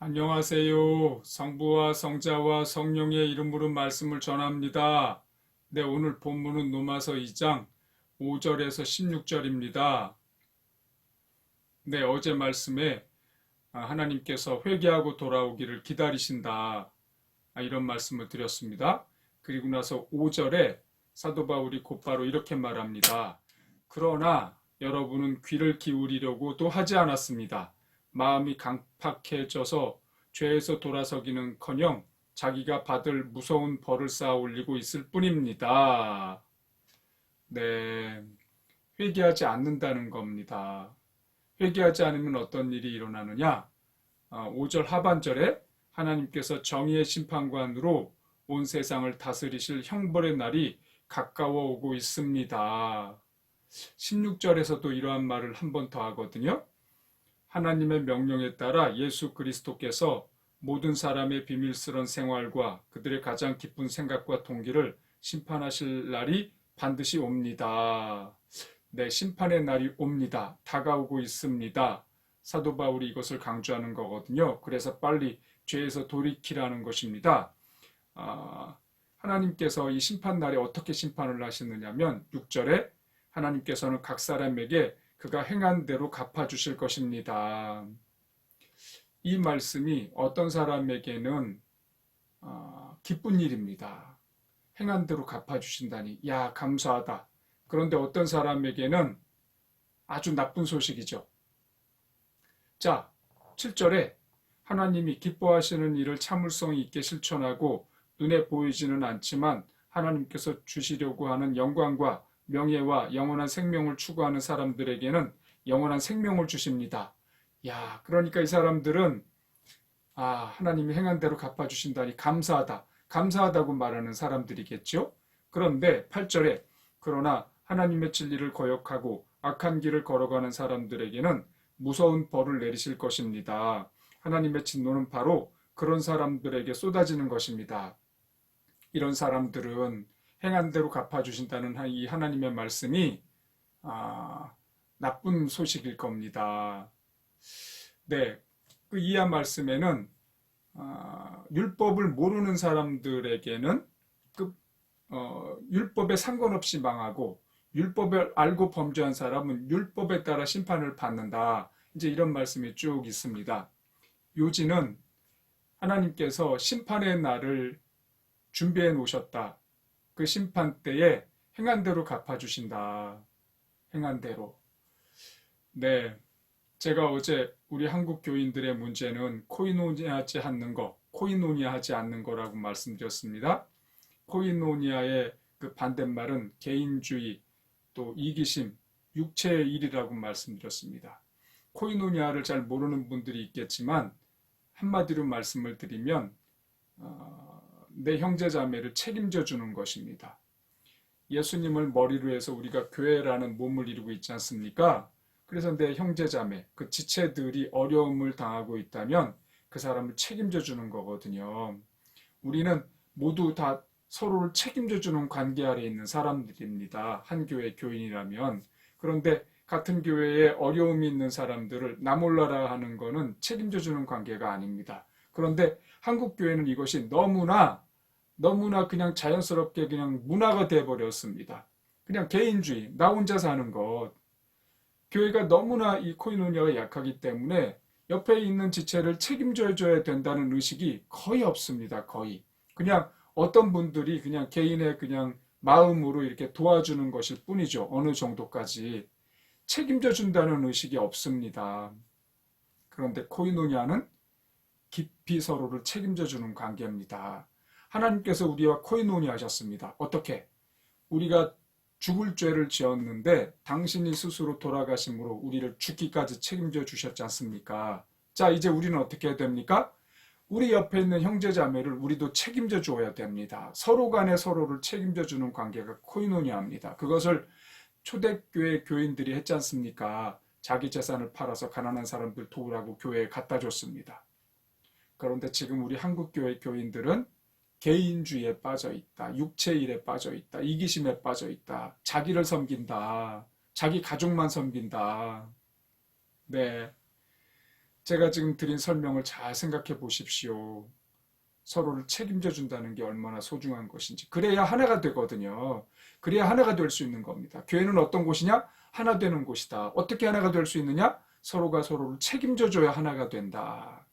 안녕하세요. 성부와 성자와 성령의 이름으로 말씀을 전합니다. 네, 오늘 본문은 로마서 2장 5절에서 16절입니다. 네, 어제 말씀에 하나님께서 회개하고 돌아오기를 기다리신다. 이런 말씀을 드렸습니다. 그리고 나서 5절에 사도 바울이 곧바로 이렇게 말합니다. 그러나 여러분은 귀를 기울이려고도 하지 않았습니다. 마음이 강팍해져서 죄에서 돌아서기는커녕 자기가 받을 무서운 벌을 쌓아 올리고 있을 뿐입니다. 네, 회개하지 않는다는 겁니다. 회개하지 않으면 어떤 일이 일어나느냐? 5절 하반절에 하나님께서 정의의 심판관으로 온 세상을 다스리실 형벌의 날이 가까워 오고 있습니다. 16절에서도 이러한 말을 한 번 더 하거든요. 하나님의 명령에 따라 예수 그리스도께서 모든 사람의 비밀스런 생활과 그들의 가장 깊은 생각과 동기를 심판하실 날이 반드시 옵니다. 네, 심판의 날이 옵니다. 다가오고 있습니다. 사도 바울이 이것을 강조하는 거거든요. 그래서 빨리 죄에서 돌이키라는 것입니다. 하나님께서 이 심판날에 어떻게 심판을 하시느냐면 6절에 하나님께서는 각 사람에게 그가 행한 대로 갚아주실 것입니다. 이 말씀이 어떤 사람에게는 기쁜 일입니다. 행한 대로 갚아주신다니, 야, 감사하다. 그런데 어떤 사람에게는 아주 나쁜 소식이죠. 자, 7절에 하나님이 기뻐하시는 일을 참을성 있게 실천하고 눈에 보이지는 않지만 하나님께서 주시려고 하는 영광과 명예와 영원한 생명을 추구하는 사람들에게는 영원한 생명을 주십니다. 야, 그러니까 이 사람들은 하나님이 행한 대로 갚아주신다니 감사하다. 감사하다고 말하는 사람들이겠죠. 그런데 8절에 그러나 하나님의 진리를 거역하고 악한 길을 걸어가는 사람들에게는 무서운 벌을 내리실 것입니다. 하나님의 진노는 바로 그런 사람들에게 쏟아지는 것입니다. 이런 사람들은 행한 대로 갚아주신다는 이 하나님의 말씀이 나쁜 소식일 겁니다. 네, 그 이하 말씀에는 율법을 모르는 사람들에게는 율법에 상관없이 망하고 율법을 알고 범죄한 사람은 율법에 따라 심판을 받는다. 이제 이런 말씀이 쭉 있습니다. 요지는 하나님께서 심판의 날을 준비해 놓으셨다. 그 심판 때에 행한 대로 갚아주신다. 행한 대로. 네. 제가 어제 우리 한국 교인들의 문제는 코이노니아하지 않는 거, 코이노니아하지 않는 거라고 말씀드렸습니다. 코이노니아의 그 반대말은 개인주의, 또 이기심, 육체의 일이라고 말씀드렸습니다. 코이노니아를 잘 모르는 분들이 있겠지만 한마디로 말씀을 드리면 내 형제 자매를 책임져 주는 것입니다. 예수님을 머리로 해서 우리가 교회라는 몸을 이루고 있지 않습니까? 그래서 내 형제 자매, 그 지체들이 어려움을 당하고 있다면 그 사람을 책임져 주는 거거든요. 우리는 모두 다 서로를 책임져 주는 관계 아래 있는 사람들입니다. 한 교회 교인이라면. 그런데 같은 교회에 어려움이 있는 사람들을 나 몰라라 하는 거는 책임져 주는 관계가 아닙니다. 그런데 한국 교회는 이것이 너무나 그냥 자연스럽게 그냥 문화가 돼버렸습니다. 그냥 개인주의, 나 혼자 사는 것. 교회가 너무나 이 코이노니아가 약하기 때문에 옆에 있는 지체를 책임져줘야 된다는 의식이 거의 없습니다. 거의. 그냥 어떤 분들이 그냥 개인의 그냥 마음으로 이렇게 도와주는 것일 뿐이죠. 어느 정도까지. 책임져 준다는 의식이 없습니다. 그런데 코이노니아는 깊이 서로를 책임져 주는 관계입니다. 하나님께서 우리와 코이노니 하셨습니다. 어떻게? 우리가 죽을 죄를 지었는데 당신이 스스로 돌아가심으로 우리를 죽기까지 책임져 주셨지 않습니까? 자, 이제 우리는 어떻게 해야 됩니까? 우리 옆에 있는 형제 자매를 우리도 책임져 줘야 됩니다. 서로 간에 서로를 책임져 주는 관계가 코이노니아입니다. 그것을 초대교회 교인들이 했지 않습니까? 자기 재산을 팔아서 가난한 사람들 도우라고 교회에 갖다 줬습니다. 그런데 지금 우리 한국교회 교인들은 개인주의에 빠져 있다. 육체일에 빠져 있다. 이기심에 빠져 있다. 자기를 섬긴다. 자기 가족만 섬긴다. 네. 제가 지금 드린 설명을 잘 생각해 보십시오. 서로를 책임져 준다는 게 얼마나 소중한 것인지. 그래야 하나가 되거든요. 그래야 하나가 될 수 있는 겁니다. 교회는 어떤 곳이냐? 하나 되는 곳이다. 어떻게 하나가 될 수 있느냐? 서로가 서로를 책임져 줘야 하나가 된다.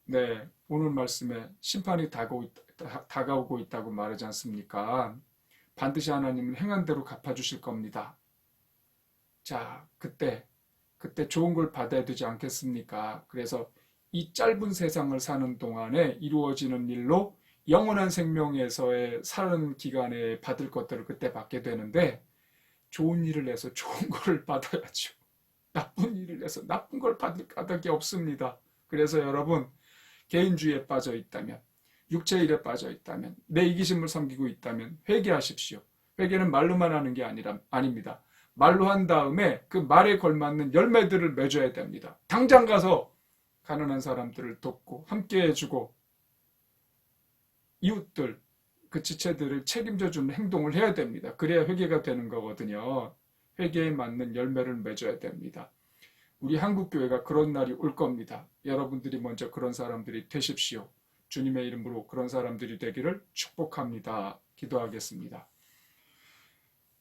네, 오늘 말씀에 심판이 다가오고 있다고 말하지 않습니까? 반드시 하나님은 행한 대로 갚아주실 겁니다. 자, 그때 좋은 걸 받아야 되지 않겠습니까? 그래서 이 짧은 세상을 사는 동안에 이루어지는 일로 영원한 생명에서의 사는 기간에 받을 것들을 그때 받게 되는데 좋은 일을 해서 좋은 걸 받아야죠. 나쁜 일을 해서 나쁜 걸 받을 까닭이 없습니다. 그래서 여러분 개인주의에 빠져 있다면 육체 일에 빠져 있다면 내 이기심을 섬기고 있다면 회개하십시오. 회개는 말로만 하는 게 아닙니다. 말로 한 다음에 그 말에 걸맞는 열매들을 맺어야 됩니다. 당장 가서 가난한 사람들을 돕고 함께 해주고 이웃들 그 지체들을 책임져 주는 행동을 해야 됩니다. 그래야 회개가 되는 거거든요. 회개에 맞는 열매를 맺어야 됩니다. 우리 한국교회가 그런 날이 올 겁니다. 여러분들이 먼저 그런 사람들이 되십시오. 주님의 이름으로 그런 사람들이 되기를 축복합니다. 기도하겠습니다.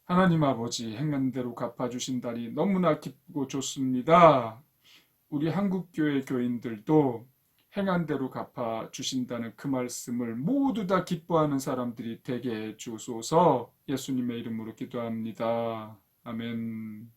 하나님 아버지, 행한 대로 갚아주신다니 너무나 기쁘고 좋습니다. 우리 한국교회 교인들도 행한 대로 갚아주신다는 그 말씀을 모두 다 기뻐하는 사람들이 되게 해 주소서. 예수님의 이름으로 기도합니다. 아멘.